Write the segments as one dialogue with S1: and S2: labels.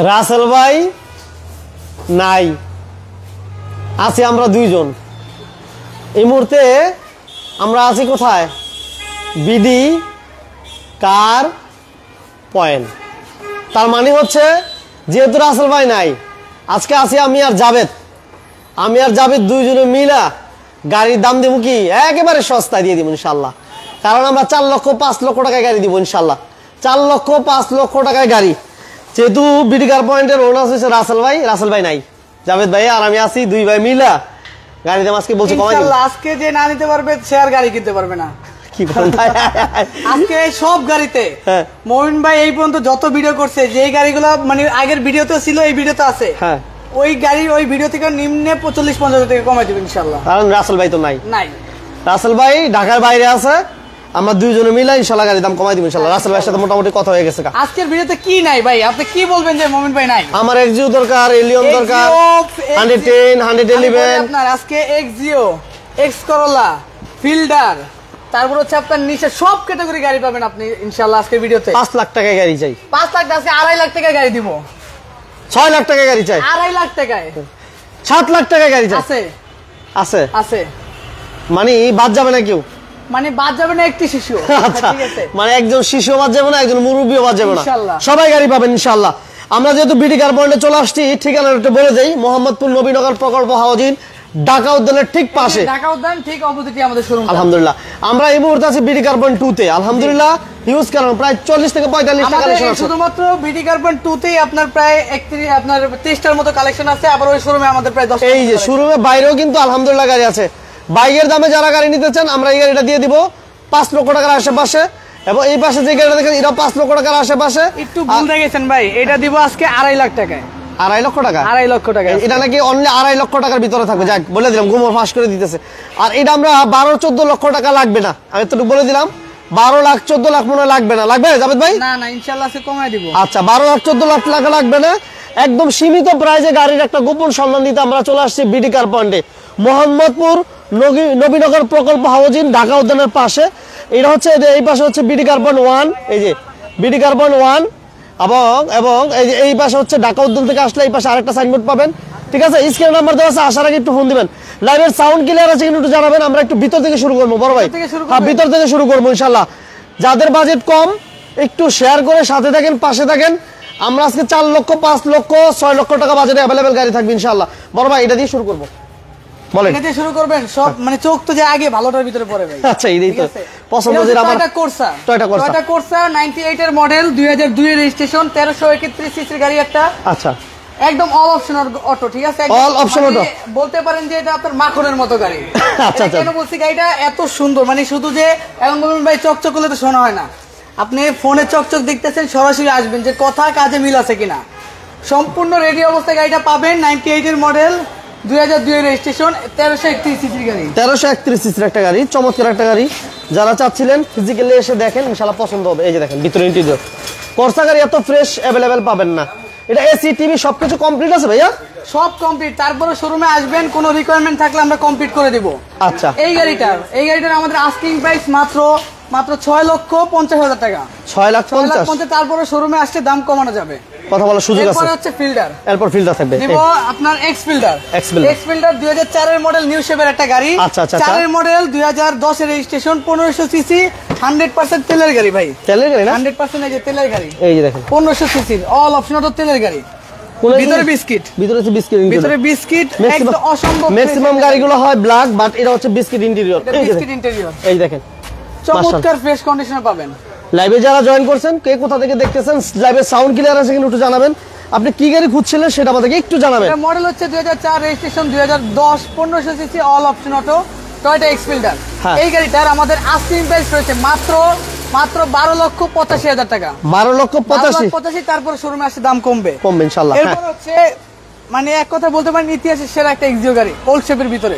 S1: রাসেল ভাই নাই, আছি আমরা দুইজন। এই মুহূর্তে আমরা আছি কোথায়? BD car point. তার মানে হচ্ছে যেহেতু রাসেল ভাই নাই, আজকে আছি আমি আর জাভেদ দুইজনে মিলা গাড়ির দাম দেবো কি একেবারে সস্তায় দিয়ে দিব ইনশাল্লাহ। কারণ আমরা 4 লক্ষ 5 লক্ষ টাকায় গাড়ি দিব ইনশাল্লাহ। 4 লক্ষ 5 লক্ষ টাকায় গাড়ি। যেহেতু বিডি কার পয়েন্টের ওনার হচ্ছে রাসেল ভাই নাই, জাভেদ ভাই আর আমি আছি, দুই ভাই মিলা গাড়ি দাম আজকে বলছে কমাই দিন।
S2: আজকে যে না নিতে পারবে সে আর গাড়ি কিনতে পারবে না।
S1: কি বলেন ভাই?
S2: আজকে সব গাড়িতে মমিন ভাই এই পর্যন্ত যত ভিডিও করছে, যে গাড়িগুলো মানে আগের ভিডিওতে ছিল এই ভিডিওতে আছে, ওই গাড়ির ওই ভিডিও থেকে নিম্নে 40-50 থেকে কমাই দেবে ইনশাআল্লাহ।
S1: কারণ রাসেল ভাই তো নাই। রাসেল ভাই ঢাকার বাইরে আছে, আমরা দুইজনে মিলে ইনশাআল্লাহ গাড়ির দাম কমাই দিব ইনশাআল্লাহ। রাসেল ভাইয়ের সাথে মোটামুটি কথা হয়ে গেছে।
S2: আজকের ভিডিওতে কি নাই ভাই, আপনি কি বলবেন যে মমিন ভাই নাই?
S1: আমার এক্সিও দরকার, এলিয়ন দরকার, 110 111
S2: আপনার আজকে এক্সিও, এক্স করোলা, ফিল্ডার, তারপর হচ্ছে আপনার নিচে সব ক্যাটাগরি গাড়ি পাবেন আপনি ইনশাআল্লাহ আজকের ভিডিওতে।
S1: 5 লাখ টাকায় গাড়ি চাই।
S2: 5 লাখ আছে, 2.5 লাখ টাকায় গাড়ি দিব।
S1: 6 লাখ টাকায় গাড়ি চাই।
S2: 2.5 লাখ টাকায়।
S1: 7 লাখ টাকায় গাড়ি চাই।
S2: আছে
S1: আছে
S2: আছে,
S1: মানে বাদ যাবে না কেউ?
S2: মানে বাদ যাবে না একটি শিশু। ঠিক আছে,
S1: মানে একজন শিশু বাদ যাবে না, একজন মুরব্বিও বাদ যাবে না,
S2: ইনশাআল্লাহ
S1: সবাই গাড়ি পাবেন ইনশাআল্লাহ। আমরা যেহেতু বিডি কার পয়েন্টে চলে আসছি, ঠিকানাটা একটু বলে দেই। মোহাম্মদপুর নবীনগর প্রকল্প হাউজিং, ঢাকা উদ্যানের ঠিক পাশে,
S2: ঢাকা উদ্যান ঠিক অপোজিটে আমাদের শোরুম।
S1: আলহামদুলিল্লাহ আমরা এই মুহূর্তে আছি বিডি কার পয়েন্ট 2 তে। আলহামদুলিল্লাহ হিউজ কারণ প্রায় 40 থেকে 45 টা কালেকশন আছে
S2: শুধুমাত্র বিডি কার পয়েন্ট 2 তেই। আপনার প্রায় 23টার মতো কালেকশন আছে। আবার ওই শোরুমে আমাদের প্রায় 10।
S1: এই যে শোরুমে বাইরেও কিন্তু আলহামদুলিল্লাহ গাড়ি আছে। বাইকের দামে যারা গাড়ি নিতে চান, আমরা এই গাড়িটা দিয়ে দিব 5 লক্ষ টাকার আশেপাশে। এবং এই পাশে যে গাড়িটা দেখেন এটা 5 লক্ষ টাকার আশেপাশে।
S2: একটু ভুল দেখেছেন ভাই, এটা দিব আজকে 2.5 লাখ টাকায়।
S1: 2.5 লক্ষ টাকা?
S2: 2.5 লক্ষ টাকা।
S1: এটা নাকি অনলি 2.5 লক্ষ টাকার ভিতরে থাকবে। যাক বলে দিলাম, গুমর ফাঁস করে দিতেছে। আর এটা আমরা 12-14 লক্ষ টাকা লাগবে না, আমি তো বলে দিলাম 12 লাখ 14 লাখ মনে লাগবে না। লাগবে জাভেদ ভাই?
S2: না না ইনশাআল্লাহ সে কমায় দিব।
S1: আচ্ছা 12 লাখ 14 লাখ টাকা লাগবে না, একদম সীমিত প্রাইসে গাড়ির একটা গোপন সন্ধান দিতে আমরা চলে আসছি বিডি কার পয়েন্টে, মোহাম্মদপুর নবীনগর প্রকল্প হাউজিং, ঢাকা উদ্যানের পাশে। এটা হচ্ছে এই পাশে হচ্ছে বিডি কার পয়েন্ট 1, এই যে বিডি কার পয়েন্ট 1 এবং এই যে এই পাশে হচ্ছে ঢাকা উদ্যান থেকে আসলে এই পাশে আরেকটা সাইনবোর্ড পাবেন। ঠিক আছে, স্ক্রিন নাম্বার দেওয়া আছে, আসার আগে একটু ফোন দিবেন। লাইভের সাউন্ড ক্লিয়ার আছে কিনা একটু জানাবেন। আমরা একটু ভিতর থেকে শুরু করবো বড় ভাই। হ্যাঁ ভিতর থেকে শুরু করবো ইনশাল্লাহ। যাদের বাজেট কম একটু শেয়ার করে সাথে থাকেন, পাশে থাকেন। আমরা আজকে 4 লক্ষ 5 লক্ষ 6 লক্ষ টাকা বাজেটে অ্যাভেলেবেল গাড়ি থাকবে ইনশাল্লাহ। বড় ভাই এটা দিয়ে শুরু করবো, বলেন
S2: এটা দিয়ে শুরু করবেন। সব মানে চোখ তো যে আগে ভালোটার ভিতরে পড়ে ভাই।
S1: আচ্ছা এই তো পছন্দ যে আমার টয়োটা কোর্সা
S2: 98 এর মডেল, 2002 এর রেজিস্ট্রেশন, 1331 সিসির গাড়ি একটা।
S1: আচ্ছা
S2: একদম অল অপশন অটো। ঠিক আছে,
S1: অল অপশন অটো
S2: বলতে পারেন যে এটা আপনার মাখনের মতো গাড়ি।
S1: আচ্ছা আচ্ছা,
S2: কেন বলছি গাড়িটা এত সুন্দর, মানে শুধু যে এখন বলবেন ভাই চকচক করলে তো শোনা হয় না। আপনি ফোনে চকচক দেখতেছেন, সরাসরি আসবেন যে কথা কাজে মিল আছে কিনা। সম্পূর্ণ রেডি অবস্থায় গাড়িটা পাবেন। 98 এর মডেল, 2002 এর রেজিস্ট্রেশন, 1331 সিসির গাড়ি।
S1: 1331 সিসির একটা গাড়ি, চমৎকার একটা গাড়ি। যারা চাচ্ছিলেন ফিজিক্যালি এসে দেখেন ইনশাআল্লাহ পছন্দ হবে। এই যে দেখেন ভিতরে ইন্টেরিয়র, কোর্সা গাড়ি এত ফ্রেশ অ্যাভেলেবেল পাবেন না। এটা এসি টিভি সবকিছু কমপ্লিট আছে ভাইয়া?
S2: সব কমপ্লিট। তারপরে শোরুমে আসবেন, কোনো রিকোয়ারমেন্ট থাকলে আমরা কমপ্লিট করে দিব।
S1: আচ্ছা
S2: এই গাড়িটার আমাদের আস্কিং প্রাইস মাত্র 6,50,000 টাকা।
S1: 6,50,000।
S2: তারপরে শোরুমে আসলে দাম কমানো যাবে,
S1: কথা বলার সুযোগ আছে।
S2: এরপর হচ্ছে ফিল্ডার,
S1: এরপর ফিল্ডার থাকবে
S2: দেব আপনার এক্স ফিল্ডার 2004 এর মডেল, নিউ শেপের একটা গাড়ি।
S1: আচ্ছা আচ্ছা,
S2: 4 এর মডেল, 2010 এর রেজিস্ট্রেশন, 1500 সিসি, 100% তেলের গাড়ি ভাই।
S1: তেলের গাড়ি না?
S2: 100% এই যে তেলের গাড়ি,
S1: এই যে দেখেন
S2: 1500 সিসি অল অপশন অটো তেলের গাড়ি। ভিতরে বিস্কিট, ভিতরে বিস্কিট, একদম অসম্ভব।
S1: ম্যাক্সিমাম গাড়িগুলো হয় ব্ল্যাক, বাট এটা হচ্ছে বিস্কিট ইন্টেরিয়র।
S2: বিস্কিট ইন্টেরিয়র,
S1: এই দেখেন
S2: চমৎকার ফ্রেশ কন্ডিশনে পাবেন।
S1: লাইভে যারা জয়েন করছেন, কে কোথা থেকে দেখতেছেন, লাইভের সাউন্ড ক্লিয়ার আছে কিনা একটু জানাবেন। আপনি কি গাড়ি খুঁজছিলেন সেটা আমাদেরকে একটু জানাবেন।
S2: এটা মডেল হচ্ছে 2004, registration 2010, 1500 cc all option auto, Toyota x fielder. এই গাড়িটার আমাদের আস্কিং প্রাইস রয়েছে মাত্র 12,85,000 টাকা।
S1: 12,85,000।
S2: তারপর শোরুমে আসলে দাম কমবে
S1: ইনশাআল্লাহ।
S2: এরপর হচ্ছে মানে এক কথা বলতে পারেন ইতিহাসের সেরা একটা এক্সিও গাড়ি, ওল্ড শেপের ভিতরে।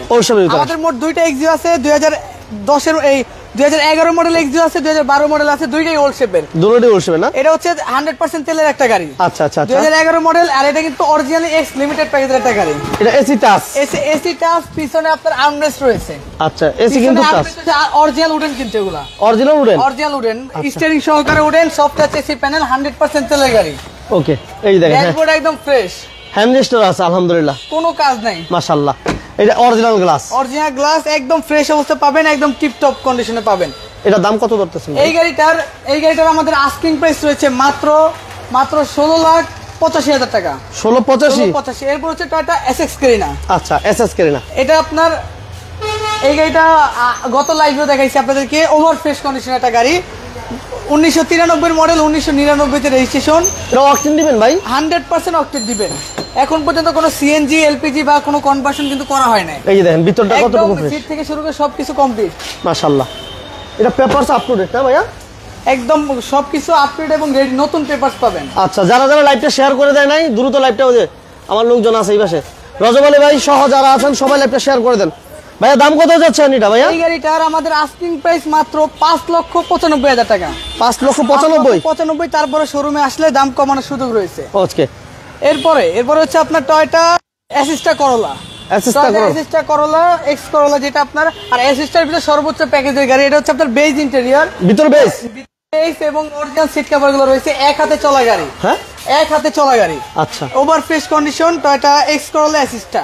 S2: আমাদের মোট 2টা এক্সিও আছে। 2010 এর এই 2011 মডেল এক্সিও আছে, 2012 মডেল আছে, দুইটাই ওল্ড শেপের।
S1: দুটোই ওল্ড শেপের না?
S2: এটা হচ্ছে 100% তেলের একটা গাড়ি।
S1: আচ্ছা আচ্ছা আচ্ছা।
S2: 2011 মডেল, আর এটা কিন্তু অরিজিনালি এক্স লিমিটেড প্যাকেজের একটা গাড়ি।
S1: এটা এসি টাচ।
S2: এসি টাচ, পিছনে আপনার আর্মরেস্ট রয়েছে।
S1: আচ্ছা, এসি কিন্তু টাচ।
S2: অরিজিনাল উডেন কিন্তু এগুলা।
S1: Original wooden?
S2: Original wooden, steering সহকারে wooden, soft touch AC panel, 100% তেলের গাড়ি।
S1: ওকে, এই দেখেন
S2: ড্যাশবোর্ড একদম ফ্রেশ।
S1: হ্যান্ডরেস্টার আছে আলহামদুলিল্লাহ,
S2: কোনো কাজ নাই।
S1: মাশাআল্লাহ। এটা অরিজিনাল গ্লাস।
S2: অরিজিনাল গ্লাস, একদম ফ্রেশ অবস্থা পাবেন, একদম টিপ টপ কন্ডিশনে পাবেন।
S1: এটা দাম কত ধরতেছেন?
S2: এই গাড়িটার আমাদের আস্কিং প্রাইস রয়েছে মাত্র 16,85,000 টাকা।
S1: 16,85?
S2: এরপর হচ্ছে টয়োটা এসএক্স ক্যারিনা।
S1: আচ্ছা, এসএক্স ক্যারিনা।
S2: এটা আপনার, এই গাড়িটা গত লাইভে দেখাইছি আপনাদেরকে, ওভার ফ্রেশ কন্ডিশন একটা গাড়ি। 1993 মডেল, 1999 তে রেজিস্ট্রেশন।
S1: এটা অকটেন দিবেন ভাই?
S2: 100% অকটেন দিবেন। এখন পর্যন্ত কোনো সিএনজি, এলপিজি বা কোনো কনভার্সন কিন্তু করা হয় না।
S1: এই যে দেখেন ভিতরটা কতটুকু ফ্রেশ,
S2: সিট থেকে শুরু করে সবকিছু কমপ্লিট,
S1: মাশাআল্লাহ। এটা পেপারস আপ টু ডেট না ভাইয়া?
S2: একদম সবকিছু আপডেট এবং রেডি, নতুন পেপারস পাবেন।
S1: আচ্ছা, যারা যারা লাইভটা শেয়ার করে দেয় নাই, দ্রুত লাইভটা, ওই যে আমার লোকজন আছে এই পাশে, রজব আলী ভাই সহ যারা আছেন সবাই লাইভটা শেয়ার করে দেন। ভাইয়া দাম কত যাচ্ছেন এটা ভাইয়া?
S2: এই গাড়িটার আমাদের আস্কিং প্রাইস মাত্র 5,95,000 টাকা।
S1: 5,95,000?
S2: তারপরে শোরুমে আসলে দাম কমানোর সুযোগ রয়েছে।
S1: ওকে।
S2: এরপরে হচ্ছে আপনার টয়োটা অ্যাসিস্টা করোলা। অ্যাসিস্টা করোলা, এক্স করোলা যেটা আপনার, আর অ্যাসিস্টার ভিতরে সর্বোচ্চ প্যাকেজের গাড়ি। এটা হচ্ছে আপনার বেজ ইন্টেরিয়র,
S1: ভিতর বেজ
S2: এবং অরিজিনাল সিট কভার গুলো রয়েছে। এক হাতে চলা গাড়ি।
S1: হ্যাঁ,
S2: এক হাতে চলা গাড়ি।
S1: আচ্ছা।
S2: Over fresh condition Toyota X Corolla অ্যাসিস্টা,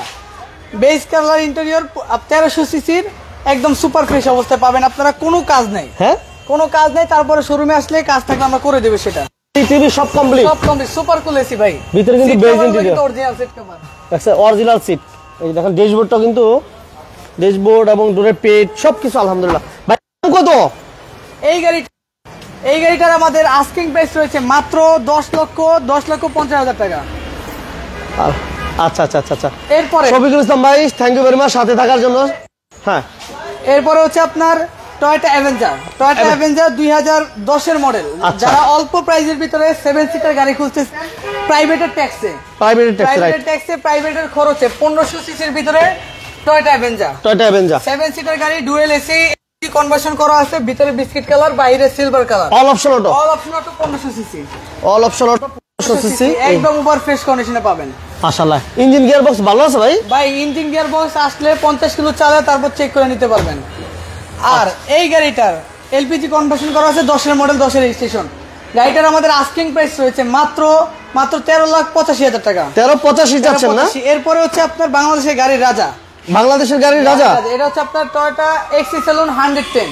S2: বেজ কালার ইন্টেরিয়র, 1300 সিসির, একদম সুপার ফ্রেশ অবস্থায় পাবেন আপনারা। কোনো কাজ নেই।
S1: হ্যাঁ,
S2: কোনো কাজ নেই। তারপরে শোরুমে আসলে কাজ থাকলে আমরা করে দেব সেটা।
S1: টিভি সব কমপ্লিট,
S2: সব কমপ্লিট, সুপার কুল এসি ভাই।
S1: ভিতরে কিন্তু beige interior,
S2: original seat cover,
S1: আচ্ছা অরিজিনাল সিট। এই দেখেন ড্যাশবোর্ডটা কিন্তু, ড্যাশবোর্ড এবং ডোরের পেট সবকিছু আলহামদুলিল্লাহ। ভাই দাম কত?
S2: এই গাড়িটার আমাদের আস্কিং প্রাইস রয়েছে মাত্র 10,50,000 টাকা।
S1: আচ্ছা আচ্ছা আচ্ছা আচ্ছা।
S2: এরপরে
S1: শফিকুল ইসলাম ভাই, থ্যাংক ইউ ভেরি মাচ সাথে থাকার জন্য। হ্যাঁ,
S2: এরপরে হচ্ছে আপনার টয়োটা অ্যাভেঞ্জার। 2010 এর মডেল।
S1: আচ্ছা।
S2: যারা অল্প প্রাইজের ভিতরে 7 সিটার গাড়ি খুঁজতেছেন, প্রাইভেটের ট্যাক্সে, প্রাইভেটের খরচে 1500 সিসির ভিতরে টয়োটা অ্যাভেঞ্জার। 7 সিটার গাড়ি, ডুয়েল এসি, কনভার্সন করা আছে, ভিতরে বিস্কিট কালার, বাইরে silver colour,
S1: all option auto.
S2: 1500 cc,
S1: all option auto 1500 CC,
S2: একদম ওভার ফ্রেশ কন্ডিশনে পাবেন।
S1: মাশাআল্লাহ। ইঞ্জিন গিয়ার বক্স ভালো আছে ভাই?
S2: ভাই ইঞ্জিন গিয়ার বক্স আসলে 50 কিলো চালে, তারপর চেক করে নিতে পারবেন। আর এই গাড়িটার এলপিজি কনভার্সন করা আছে, 10 এর মডেল, 10 এর রেজিস্ট্রেশন। গাড়িটার আমাদের আস্কিং প্রাইস রয়েছে মাত্র 13,85,000 টাকা।
S1: 13,85 যাচ্ছেন না?
S2: এরপরে হচ্ছে আপনার বাংলাদেশের গাড়ির রাজা,
S1: বাংলাদেশের গাড়ির রাজা।
S2: এটা হচ্ছে আপনার টয়োটা এক্সি সেলুন 110,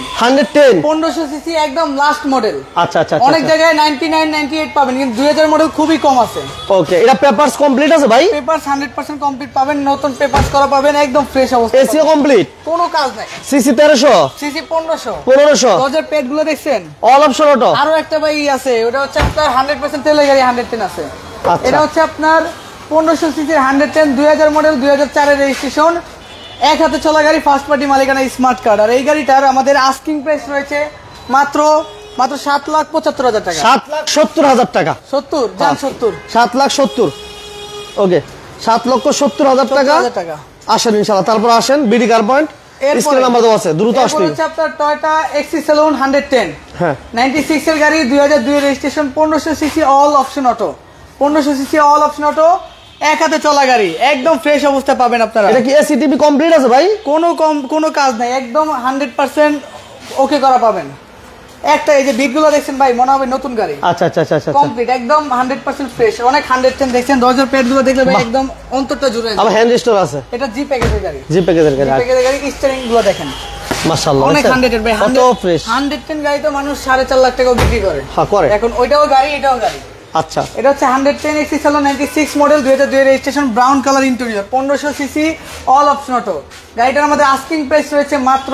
S2: 1500 সিসি, একদম লাস্ট মডেল।
S1: আচ্ছা আচ্ছা।
S2: অনেক জায়গায় 99, 98 পাবেন, কিন্তু 2000 মডেল খুবই কম আছে।
S1: ওকে, এটা পেপারস কমপ্লিট আছে ভাই?
S2: পেপারস 100% কমপ্লিট পাবেন, নতুন পেপারস করা পাবেন, একদম ফ্রেশ অবস্থা।
S1: এসিও কমপ্লিট,
S2: কোনো কাজ নাই।
S1: সিসি 1300,
S2: সিসি 1500,
S1: 1500,
S2: দরজার পেট গুলো দেখছেন?
S1: All option auto.
S2: আরো একটা ভাই আছে, ওটা হচ্ছে আপনার 100% তেলের গাড়ি, 110 আছে।
S1: আচ্ছা।
S2: এটা হচ্ছে আপনার 1500 সিসির 110, 2000 মডেল, 2004 এর রেজিস্ট্রেশন, এক হাতে চলা গাড়ি, ফার্স্ট পার্টি মালিকানা, স্মার্ট কার্ড। আর এই গাড়িটার আমাদের আস্কিং প্রাইস রয়েছে মাত্র 7,75,000 টাকা।
S1: 7,70,000 টাকা।
S2: 70 জান 70,
S1: 7,70,000। ওকে, 7,70,000 টাকা। আসেন ইনশাআল্লাহ, তারপর আসেন BD car point, screen number দেওয়া আছে, দ্রুত আসবেন।
S2: হচ্ছে আপনার টয়োটা এক্সি সেলুন 110,
S1: হ্যাঁ
S2: 96 এর গাড়ি, 2002 এর registration, 1500 cc all option auto, 1500 cc all option auto, এক হাতে চলা গাড়ি, একদম ফ্রেশ অবস্থা পাবেন আপনারা।
S1: এটা কি এসি টিভি কমপ্লিট আছে ভাই?
S2: কোনো কাজ নাই, একদম 100% ওকে করা পাবেন। একটা এই যে বিটগুলো দেখছেন ভাই, মনে হবে নতুন গাড়ি।
S1: আচ্ছা আচ্ছা আচ্ছা আচ্ছা।
S2: কমপ্লিট, একদম 100% ফ্রেশ। অনেক 110 দেখছেন, দরজার পেট গুলো দেখলে ভাই একদম অন্তরটা জুড়ে যায়।
S1: আমার হ্যান্ড রেস্টোর আছে।
S2: এটা জি প্যাকেজের গাড়ি,
S1: জি প্যাকেজের গাড়ি,
S2: স্টিয়ারিং গুলো দেখেন
S1: মাশাআল্লাহ
S2: অনেক 100 ভাই,
S1: কত ফ্রেশ।
S2: 110 গাড়ি তো মানুষ 4.5 লাখ টাকা বিক্রি করে।
S1: হ্যাঁ করে।
S2: এখন ওইটাও গাড়ি, এটাও গাড়ি।
S1: আচ্ছা,
S2: এটা হচ্ছে 110 এক্সি সেলুন 96 মডেল, 2002 এর registration, brown colour interior, 1500 cc all option auto. গাড়িটার আমাদের আস্কিং প্রাইস রয়েছে মাত্র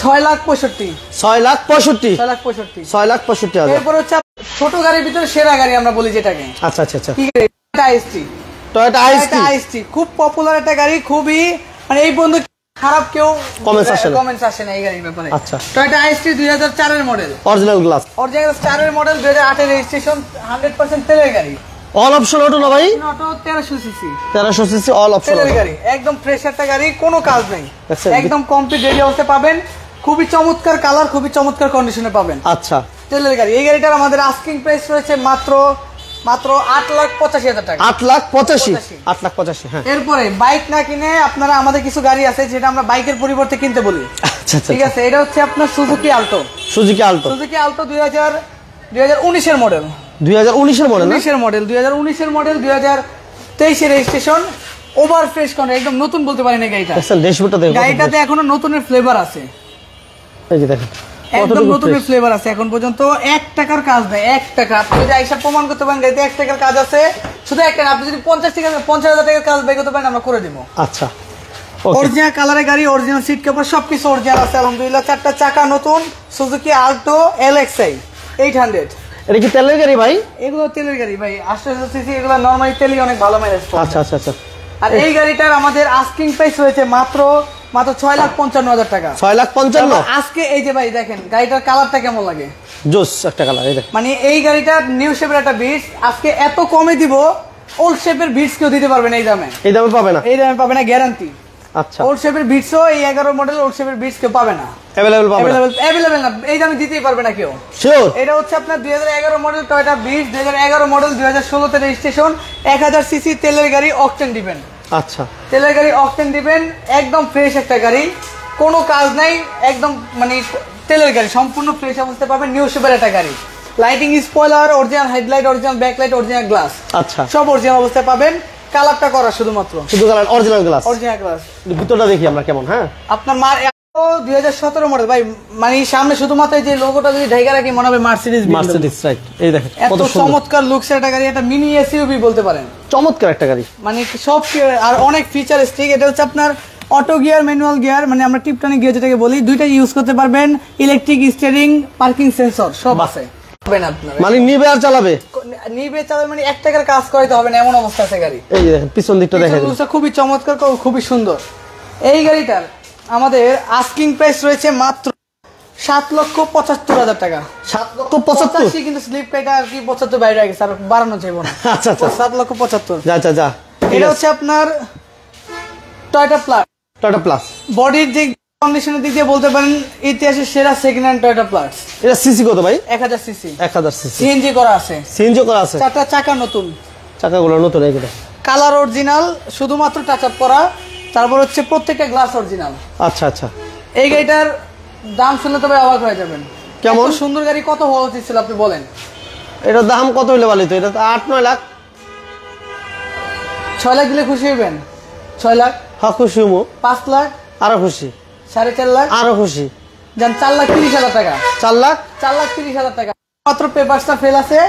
S2: 6,65,000।
S1: 6,65,000।
S2: এরপর হচ্ছে ছোট গাড়ির ভিতরে সেরা গাড়ি আমরা বলি যেটাকে।
S1: আচ্ছা আচ্ছা আচ্ছা।
S2: টয়োটা আইএসটি খুব পপুলার একটা গাড়ি, খুবই মানে এই বন্ধু খারাপ কেউ কমেন্টস আসে না এই গাড়ির ব্যাপারে।
S1: আচ্ছা,
S2: টয়োটা আইএসটি 2004 এর মডেল,
S1: অরিজিনাল গ্লাস,
S2: 4 এর মডেল, 2008 এর রেজিস্ট্রেশন, 100% তেলের গাড়ি।
S1: অল অপশন অটো না ভাই?
S2: Auto 1300 CC
S1: 1300 CC all option
S2: তেলের গাড়ি, একদম ফ্রেশ একটা গাড়ি, কোনো কাজ নেই,
S1: আচ্ছা,
S2: একদম কমপ্লিট রেডি অবস্থায় পাবেন, খুবই চমৎকার কালার, খুবই চমৎকার কন্ডিশনে পাবেন।
S1: আচ্ছা,
S2: তেলের গাড়ি, এই গাড়িটার আমাদের আস্কিং প্রাইস রয়েছে মাত্র 8,85,000 টাকা।
S1: 8,85,000 8,85,000 হ্যাঁ।
S2: এরপরে বাইক না কিনে আপনারা, আমাদের কিছু গাড়ি আছে যেটা আমরা বাইকের পরিবর্তে কিনতে বলি,
S1: আচ্ছা আচ্ছা,
S2: ঠিক আছে? এটা হচ্ছে আপনার সুজুকি আলটো।
S1: সুজুকি আলটো
S2: 2019 এর মডেল,
S1: 2019 এর মডেল না?
S2: 2019 এর মডেল 2023 এর রেজিস্ট্রেশন, ওভার ফ্রেশ কন্ডিশন, একদম নতুন বলতে পারেন এই গাড়িটা।
S1: দেখেন ড্যাশবোর্ডটা দেখুন,
S2: গাড়িটাতে এখনো নতুনের ফ্লেভার আছে,
S1: এই যে দেখেন
S2: একদম নতুনের ফ্লেভার আছে। এখন পর্যন্ত 1 টাকার কাজ নেই, 1 টাকা। আপনি যদি আইসা প্রমাণ করতে পারেন গাড়িতে 1 টাকার কাজ আছে, শুধু 1 টাকা, আপনি যদি 50,000 টাকার কাজ বের করতে পারেন, আমরা করে দিব।
S1: আচ্ছা,
S2: অরিজিনাল কালারের গাড়ি, অরিজিনাল সিট কভার সবকিছু অরিজিনাল আছে আলহামদুলিল্লাহ। 4টা চাকা নতুন, সুজুকি আল্টো LXi 800।
S1: এটা কি তেলের গাড়ি ভাই?
S2: এগুলো তেলের গাড়ি ভাই, 800 সিসি, এগুলো নরমালি তেলই অনেক ভালো মাইলেজ পায়।
S1: আচ্ছা আচ্ছা আচ্ছা।
S2: আর এই গাড়িটার আমাদের আস্কিং প্রাইস হয়েছে মাত্র 6,55,000 টাকা।
S1: 6,55,000
S2: আজকে এই যে ভাই দেখেন গাড়িটার কালারটা কেমন লাগে,
S1: জোস একটা কালার, এই দেখেন।
S2: মানে এই গাড়িটার নিউ শেপের একটা বিটস আজকে এত কমে দিব, ওল্ড শেপের বিটস কেউ দিতে পারবে না এই দামে।
S1: এই দামে পাবে না?
S2: এই দামে পাবে না, গ্যারান্টি।
S1: আচ্ছা,
S2: ওল্ড শেপের বিটসও এই 11 মডেল ওল্ড শেপের বিটস কেউ পাবে না,
S1: अवेलेबल পাবে না?
S2: অ্যাভেলেবল না, এই দামে দিতেই পারবে না কেউ,
S1: শিওর?
S2: এটা হচ্ছে আপনার 2011 মডেল টয়োটা বিটস, 2011 মডেল 2016 তে রেজিস্ট্রেশন, 1000 সিসি তেলের গাড়ি, অকটেন দিবেন।
S1: আচ্ছা,
S2: তেলের গাড়ি অকটেন দিবেন, একদম ফ্রেশ একটা গাড়ি, কোনো কাজ নাই, একদম মানে তেলের গাড়ি সম্পূর্ণ ফ্রেশ অবস্থায় পাবেন, নিউ শেপের একটা গাড়ি। Lighting spoiler, original headlight, original backlight, original glass,
S1: আচ্ছা,
S2: সব অরিজিনাল অবস্থায় পাবেন। কালারটা করা শুধুমাত্র,
S1: শুধু colour, original glass,
S2: original glass.
S1: ভিতরটা দেখি আমরা কেমন। হ্যাঁ,
S2: আপনার 2017 মডেল ভাই, মানে সামনে শুধুমাত্র এই যে লোগোটা যদি ঢাকা রাখি মনে হবে মার্সিডিজ,
S1: মার্সিডিজ, রাইট। এই দেখেন
S2: এত
S1: কত সুন্দর,
S2: চমৎকার লুকস একটা গাড়ি, একটা মিনি এসইউভি বলতে পারেন,
S1: চমৎকার একটা গাড়ি,
S2: মানে সব আর অনেক ফিচারিস্টিক। এটা হচ্ছে আপনার অটো গিয়ার, ম্যানুয়াল গিয়ার, মানে আমরা টিপটনিক গিয়ার যেটাকে বলি, দুইটা ইউজ করতে পারবেন, ইলেকট্রিক স্টিয়ারিং, পার্কিং সেন্সর সব আছে।
S1: মানে নিবে আর চালাবে,
S2: নিবে চালাবে, মানে 1 টাকার কাজ করাইতে হবে না, এমন অবস্থা আছে গাড়ি।
S1: এই যে দেখেন পিছন দিকটা দেখেন,
S2: খুবই চমৎকার, খুবই সুন্দর। এই গাড়িটার আমাদের আস্কিং প্রাইস রয়েছে মাত্র 7,75,000 টাকা।
S1: 7,75,000
S2: কিন্তু স্লিপ কাটা আর কি 75 বাইরে গেছে, আর বাড়ানো যাবে না।
S1: আচ্ছা আচ্ছা,
S2: 7,75,000।
S1: যা যা যা।
S2: এটা হচ্ছে আপনার টয়োটা প্লাস,
S1: টয়োটা প্লাস
S2: বডির যে কন্ডিশনের দিক দিয়ে বলতে পারেন ইতিহাসের সেরা সেকেন্ড হ্যান্ড টয়োটা প্লাস।
S1: এটা সিসি কত ভাই?
S2: 1000 সিসি,
S1: 1000 সিসি,
S2: সিএনজি করা আছে,
S1: সিএনজি করা আছে,
S2: 4টা চাকা নতুন,
S1: চাকাগুলো নতুন, এইগুলো
S2: কালার অরিজিনাল, শুধুমাত্র টাচ আপ করা, তারপর হচ্ছে প্রত্যেকটা গ্লাস অরিজিনাল।
S1: আচ্ছা আচ্ছা।
S2: এই গাড়িটার দাম শুনলে তবে অবাক হয়ে যাবেন,
S1: কেমন
S2: এত সুন্দর গাড়ি কত হওয়া উচিত ছিল আপনি বলেন?
S1: এটার দাম কত হইলে ভালো হতো? এটা তো 8-9 লাখ।
S2: 6 লাখ দিলে খুশি হইবেন? 6 লাখ?
S1: হ্যাঁ খুশি হবো।
S2: 5 লাখ?
S1: আরো খুশি।
S2: 4.5 লাখ?
S1: আরো খুশি।
S2: যান 4,30,000 টাকা।
S1: 4 লাখ?
S2: 4,30,000 টাকা মাত্র, পেপারসটা ফেল আছে,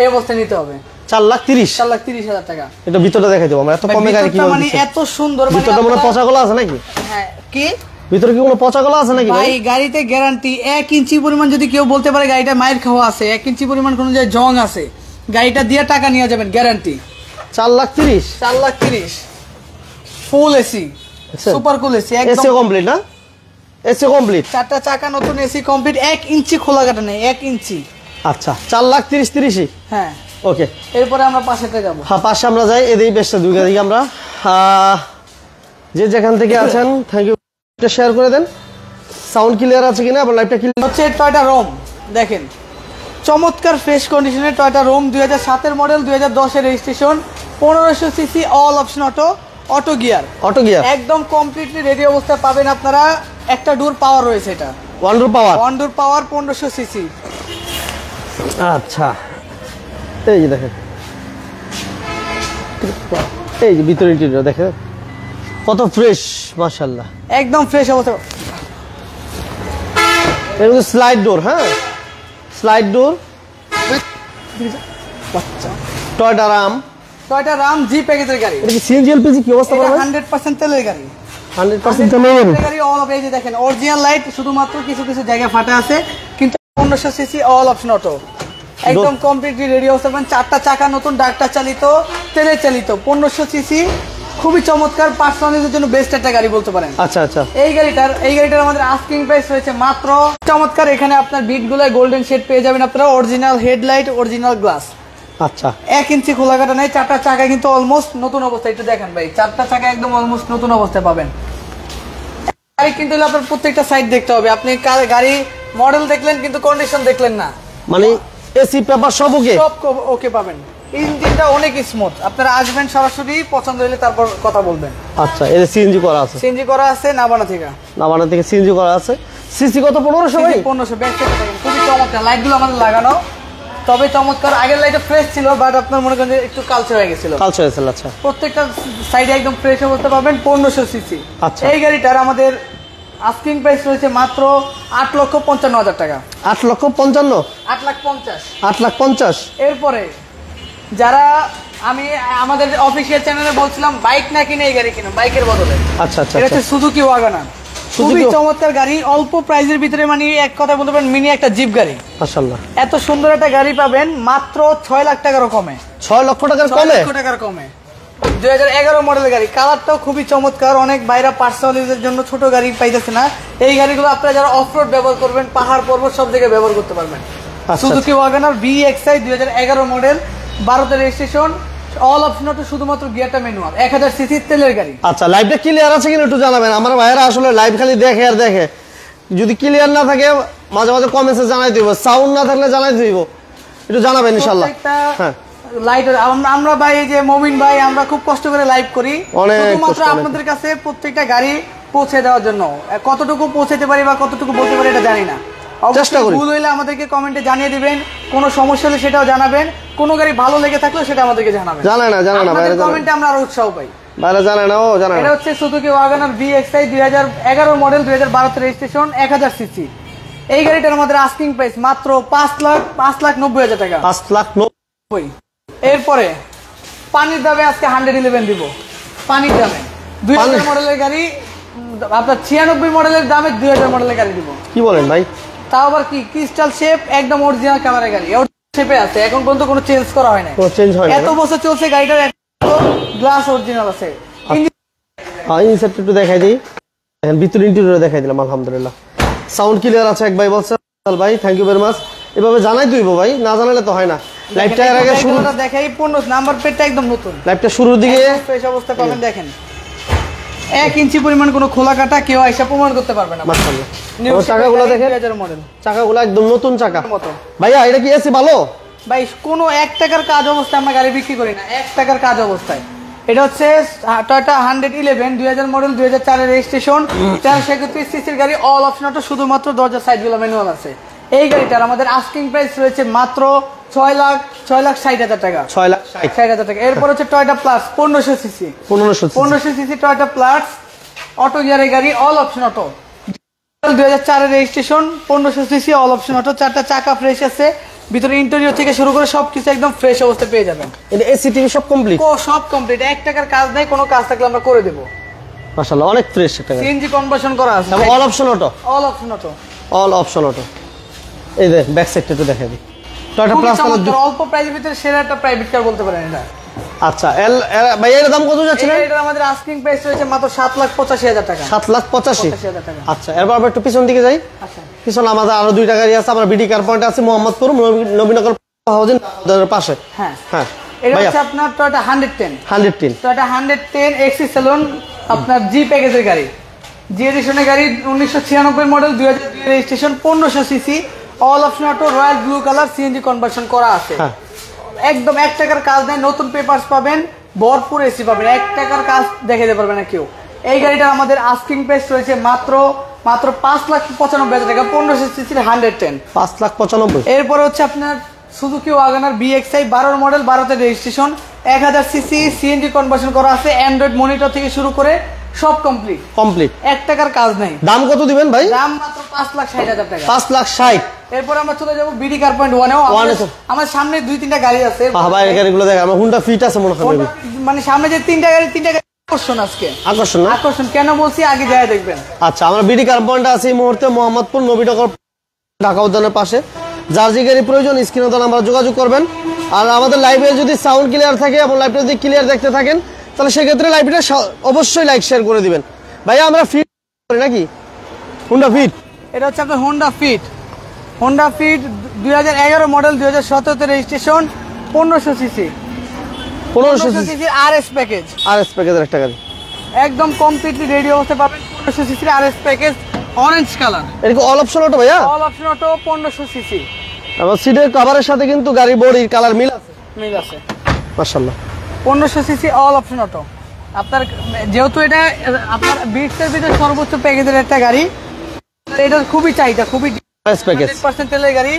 S2: এই অবস্থায় নিতে হবে।
S1: 4,30,000
S2: 4,30,000 টাকা।
S1: এটা ভিতরটা দেখাই দেবো আমরা, এত কমে গাড়ি কি
S2: মানে এত সুন্দর, মানে
S1: ভিতরটা মনে পচা গলা আছে নাকি?
S2: হ্যাঁ, কি
S1: ভিতরে কি কোনো পচা গলা আছে নাকি
S2: ভাই? গাড়িতে গ্যারান্টি 1 ইঞ্চি পরিমাণ যদি কেউ বলতে পারে গাড়িটা মাইর খাওয়া আছে, 1 ইঞ্চি পরিমাণ কোনো জায়গায় জং আছে, গাড়িটা দিয়ে টাকা নিয়ে যাবেন, গ্যারান্টি।
S1: 4,30,000
S2: 4,30,000 ফুল AC, super cool AC,
S1: AC
S2: একদম
S1: কমপ্লিট না? এসি কমপ্লিট,
S2: 4টা চাকা নতুন, এসি কমপ্লিট, 1 ইঞ্চি খোলা কাটা নেই, 1 ইঞ্চি।
S1: আচ্ছা 4,30,000
S2: হ্যাঁ,
S1: ওকে।
S2: এরপরে আমরা পাশেতে যাব।
S1: হ্যাঁ পাশে আমরা যাই, এদিকে বেশটা দুই দিকে আমরা যে যেখান থেকে আছেন থ্যাংক ইউ, এটা শেয়ার করে দেন। সাউন্ড ক্লিয়ার আছে কিনা, আবার লাইভটা ক্লিয়ার
S2: হচ্ছে টয়োটা রোম, দেখেন চমৎকার ফ্রেশ কন্ডিশনের টয়োটা রোম, 2007 এর মডেল, 2010 এর registration, 1500 cc, all option auto, auto gear,
S1: auto gear,
S2: একদম কমপ্লিটলি রেডি অবস্থায় পাবেন আপনারা। একটা ডোর পাওয়ার রয়েছে, এটা
S1: ওয়ান ডোর পাওয়ার,
S2: 1 ডোর পাওয়ার, 1500 সিসি।
S1: আচ্ছা এই যে দেখেন, এই যে ভিতরে ইন্টেরিয়র দেখেন কত ফ্রেশ, মাশাআল্লাহ
S2: একদম ফ্রেশ অবস্থা।
S1: এর মধ্যে স্লাইড ডোর, হ্যাঁ slide door, Toyota Raum,
S2: Toyota Raum G প্যাকেজের গাড়ি।
S1: এটা কি সিএনজি এলপিজি কি অবস্থা
S2: এটা
S1: পাবে?
S2: 100% তেলের গাড়ি,
S1: 100% তেলের
S2: গাড়ি, অল অফ, এই যে দেখেন অরিজিনাল লাইট, শুধুমাত্র কিছু কিছু জায়গায় ফাটা আছে, কিন্তু 1500 সিসি, অল অপশন অটো, একদম কমপ্লিটলি রেডি অবস্থা পাবেন। 4টা চাকা নতুন, ডাক্তার চালিত, তেলে চালিত, 1500 সিসি, খুবই চমৎকার, পার্সোনালিটির জন্য বেস্ট একটা গাড়ি বলতে পারেন।
S1: আচ্ছা আচ্ছা।
S2: এই গাড়িটার আমাদের আস্কিং প্রাইস রয়েছে মাত্র, চমৎকার, এখানে আপনার বিট গুলো গোল্ডেন শেড পেয়ে যাবেন আপনারা, অরিজিনাল হেডলাইট, অরিজিনাল গ্লাস,
S1: আচ্ছা
S2: 1 ইঞ্চি খোলা কাটা নাই, চারটা চাকা কিন্তু অলমোস্ট নতুন অবস্থায়, একটু দেখেন ভাই, চারটা চাকা একদম অলমোস্ট নতুন অবস্থায় পাবেন। গাড়ি কিন্তু আপনার প্রত্যেকটা সাইড দেখতে হবে, আপনি গাড়ি মডেল দেখলেন কিন্তু কন্ডিশন দেখলেন না,
S1: মানে এসি পেপার সব ওকে,
S2: সব ওকে পাবেন। ইঞ্জিনটা অনেক স্মুথ, আপনারা আসবেন সরাসরি, পছন্দ হলে তারপর কথা বলবেন।
S1: আচ্ছা এর সিএনজি করা আছে,
S2: সিএনজি করা আছে নাবানা থেকে,
S1: নাবানা থেকে সিএনজি করা আছে। সিসি কত 1500 ভাই?
S2: 1500 ব্যাক সাইডে দেখেন, খুবই চমৎকার, লাইটগুলো আমাদের লাগানো, তবে চমৎকার। আগের লাইটটা ফ্রেশ ছিল, বাট আপনার মনে করেন যে একটু কালচে হয়ে গেছিল,
S1: কালচে হয়েছিল। আচ্ছা
S2: প্রত্যেকটা সাইডে একদম ফ্রেশ অবস্থা পাবেন। 1500 সিসি।
S1: আচ্ছা
S2: এই গাড়িটার আমাদের আস্কিং প্রাইস রয়েছে মাত্র 8,55,000 টাকা।
S1: 8,55,000,
S2: 8,50,000,
S1: 8,50,000।
S2: এরপরে যারা আমি আমাদের অফিসিয়াল চ্যানেলে বলছিলাম বাইক না কিনে এই গাড়ি কিনো, বাইকের বদলে
S1: আচ্ছা আচ্ছা
S2: এটা হচ্ছে সুজুকি ওয়াগনার, খুবই চমৎকার গাড়ি, অল্প প্রাইজের ভিতরে, মানে এক কথায় বলতে পারেন মিনি একটা জিপ গাড়ি।
S1: মাশাআল্লাহ
S2: এত সুন্দর একটা গাড়ি পাবেন মাত্র 6 লাখ টাকারও কমে,
S1: 6 লক্ষ টাকার
S2: 6
S1: কমে,
S2: লক্ষ টাকার কমে। 2011 মডেলের গাড়ি, কালারটাও খুবই চমৎকার, অনেক বাইরা পার্সোনাল ইউজের জন্য ছোট গাড়ি পাইতেছে না, এই গাড়িগুলো আপনারা যারা অফরোড ব্যবহার করবেন, পাহাড় পর্বত সব জায়গায় ব্যবহার করতে পারবেন। সুজুকি ওয়াগনার VXI 2011 মডেল, 12তে রেজিস্ট্রেশন, অল অপশন তো শুধুমাত্র গিয়ারটা ম্যানুয়াল, 1000 সিসি তেলের গাড়ি।
S1: আচ্ছা লাইভটা ক্লিয়ার আছে কিনা একটু জানাবেন, আমার ভাইয়েরা আসলে লাইভ খালি দেখে আর দেখে, যদি ক্লিয়ার না থাকে মাঝে মাঝে কমেন্টসে জানাই দিব, সাউন্ড না থাকলে জানাই দিব, একটু জানাবেন ইনশাআল্লাহ। হ্যাঁ
S2: লাইট আমরা ভাই, এই যে মমিন ভাই, আমরা খুব কষ্ট করে লাইভ করি
S1: অনেক
S2: শুধুমাত্র আপনাদের কাছে প্রত্যেকটা গাড়ি পৌঁছে দেওয়ার জন্য। কতটুকু পৌঁছাতে পারি বা কতটুকু বলতে পারি এটা জানি না,
S1: চেষ্টা করি।
S2: ভুল হইলে আমাদেরকে কমেন্টে জানিয়ে দিবেন, কোনো সমস্যা হলে সেটাও জানাবেন, কোনো গাড়ি ভালো লেগে থাকলেও সেটা আমাদেরকে জানাবেন।
S1: জানায় না
S2: আপনাদের কমেন্টে আমরা আরো উৎসাহ পাই।
S1: বাইরে জানায় না, ও জানায়
S2: এটা
S1: না।
S2: হচ্ছে Suzuki Wagner VXI 2011 model, 2012 registration, 1000 CC. এই গাড়িটার আমাদের আস্কিং প্রাইস মাত্র 5,90,000 টাকা।
S1: 5,90,000।
S2: এরপরে পানির দামে আজকে 111 দিব, পানির দামে 2000 মডেলের গাড়ি, আপনার 96 মডেলের দামে 2000 মডেলের গাড়ি দিব।
S1: কি বলেন ভাই?
S2: তাও আবার কি ক্রিস্টাল শেপ, একদম অরিজিনাল ক্যামেরা গাড়ি, শেপে আছে, এখন পর্যন্ত কোনো চেঞ্জ করা হয় না,
S1: কোনো চেঞ্জ হয় না,
S2: এত বছর চলছে গাড়িটার, গ্লাস অরিজিনাল আছে।
S1: ইনসেট একটু দেখাই দিই, এখন ভিতর ইন্টেরিয়র দেখাই দিলাম। আলহামদুলিল্লাহ সাউন্ড ক্লিয়ার আছে। এক ভাই বলছে ভাই থ্যাংক ইউ ভেরি মাচ, এভাবে জানাই তুইব ভাই, না জানালে তো হয় না। লাইভটা এর আগে শুরু
S2: দেখাই, 15 নাম্বার প্লেটটা একদম নতুন,
S1: লাইভটা শুরুর দিকে
S2: ফ্রেশ অবস্থা পাবেন। দেখেন 1 ইঞ্চি পরিমাণ কোনো খোলা কাটা কেউ আইসা প্রমাণ করতে পারবে না।
S1: মাশাআল্লাহ চাকাগুলো দেখেন,
S2: 2000 মডেল,
S1: চাকাগুলো একদম নতুন চাকা
S2: মতো।
S1: ভাইয়া এটা কি এসি ভালো
S2: ভাই? কোনো 1 টাকার কাজ অবস্থায় আমরা গাড়ি বিক্রি করি না, 1 টাকার কাজ অবস্থায়। এটা হচ্ছে টয়োটা 111 2000 মডেল, 2004 এর রেজিস্ট্রেশন, 431 সিসির গাড়ি, অল অপশন অটো, শুধুমাত্র দরজা সাইডগুলো ম্যানুয়াল আছে। এই গাড়িটার আমাদের আস্কিং প্রাইস রয়েছে মাত্র 6,60,000 টাকা, 6,60,000 টাকা। এরপর হচ্ছে Toyota plus 1500 cc, 1500 cc Toyota plus, auto গিয়ারের গাড়ি, অল অপশন অটো, 2004 এর registration, 1500 cc, all option auto, 4টা চাকা ফ্রেশ আছে, ভিতরে ইন্টেরিয়র থেকে শুরু করে সবকিছু একদম ফ্রেশ অবস্থায় পেয়ে যাবেন।
S1: এটা এসি টিভি সব কমপ্লিট,
S2: সব কমপ্লিট, 1 টাকার কাজ নাই, কোনো কাজ থাকলে আমরা করে দেব।
S1: মাশাআল্লাহ অনেক ফ্রেশ একটা গাড়ি,
S2: সিএনজি কনভার্সন করা আছে,
S1: এবং all option auto,
S2: all option auto,
S1: all option auto. এই যে ব্যাক সাইডটা একটু দেখাই দিই, টয়োটা প্লাস
S2: অল্প প্রাইসের ভিতরে সেরা একটা প্রাইভেট কার বলতে পারেন এটা।
S1: আচ্ছা ভাই এর দাম কত যাচ্ছে?
S2: এটা আমাদের আস্কিং প্রাইস রয়েছে মাত্র 7,85,000 টাকা,
S1: 7,85,000
S2: টাকা।
S1: আচ্ছা এরপর আবার একটু পিছন দিকে যাই।
S2: আচ্ছা
S1: পিছনে আমাদের আরো 2টা গাড়ি আছে, আমরা বিডি কার পয়েন্ট আছে মোহাম্মদপুর নবীনগর হাউজিং পাশে।
S2: হ্যাঁ
S1: হ্যাঁ
S2: এটা হচ্ছে আপনার টয়োটা 110, টয়োটা 110 এক্সি সেলুন, আপনার জি প্যাকেজের গাড়ি, জি এডিশনের গাড়ি, 1996 model, 2002 registration, 1500 cc, all option auto, royal blue colour, CNG conversion করা আছে। একদম 1 টাকার কাজ নাই, নতুন পেপারস পাবেন, ভরপুর এসি পাবেন, 1 টাকার কাজ দেখাতে পারবে না কেউ। এই গাড়িটা আমাদের আস্কিং প্রাইস রয়েছে মাত্র 5,95,000 টাকা, 1500 সিসির 110,
S1: 5,95,000।
S2: এরপরে হচ্ছে আপনার সুজুকি ওয়াগনার VXI 12 মডেল, 12তে রেজিস্ট্রেশন, 1000 সিসি, সিএনজি কনভার্সন করা আছে, অ্যান্ড্রয়েড মনিটর থেকে শুরু করে সব কমপ্লিট, 1 টাকার কাজ নাই।
S1: দাম কত দিবেন ভাই?
S2: দাম মাত্র 5,60,000 টাকা,
S1: 5,60,000।
S2: এরপর আমরা চলে যাবো বিডি কার পয়েন্ট 1 এও। আমার সামনে 2-3টা গাড়ি আছে,
S1: ভাই এই গাড়িগুলো দেখেন, আমার হুন্ডা ফিট আছে মনে হয়,
S2: মানে সামনে যে 3টা গাড়ি আকর্ষণ, আজকে
S1: আকর্ষণ না?
S2: আকর্ষণ কেন বলছি আগে যায় দেখবেন।
S1: আচ্ছা আমরা বিডি কার পয়েন্ট আছে এই মুহূর্তে মোহাম্মদপুর নবীনগর ঢাকা উদ্যানের পাশে। যার যে গাড়ি প্রয়োজন স্ক্রিনে তো আমরা যোগাযোগ করবেন। আর আমাদের লাইভে যদি সাউন্ড ক্লিয়ার থাকে এবং লাইভটা যদি ক্লিয়ার দেখতে থাকেন তাহলে সেক্ষেত্রে লাইভটা অবশ্যই লাইক শেয়ার করে দিবেন। ভাইয়া আমরা ফিট করি নাকি হুন্ডা ফিট?
S2: এটা হচ্ছে আপনার হোন্ডা ফিট 2011 মডেল, 2017 তে registration, 1500 cc
S1: 1500 CC
S2: CC RS package,
S1: RS প্যাকেজের একটা গাড়ি,
S2: একদম কমপ্লিটলি রেডি অবস্থায় পাবেন। 1500 সিসির আরএস প্যাকেজ, অরেঞ্জ কালার,
S1: এটা কি অল অপশন অটো ভাইয়া?
S2: All option auto, 1500 CC.
S1: আমার সিটের কভারের সাথে কিন্তু গাড়ির বডির কালার মিল আছে,
S2: মিল আছে।
S1: মাশাআল্লাহ।
S2: 1500 সিসি অল অপশন অটো। আপনার যেহেতু এটা আপনার বিটসের ভিতরে সর্বোচ্চ প্যাকেজের একটা গাড়ি, এটার খুবই চাহিদা, খুবই
S1: আরএস প্যাকেজ
S2: 100% তেলের গাড়ি,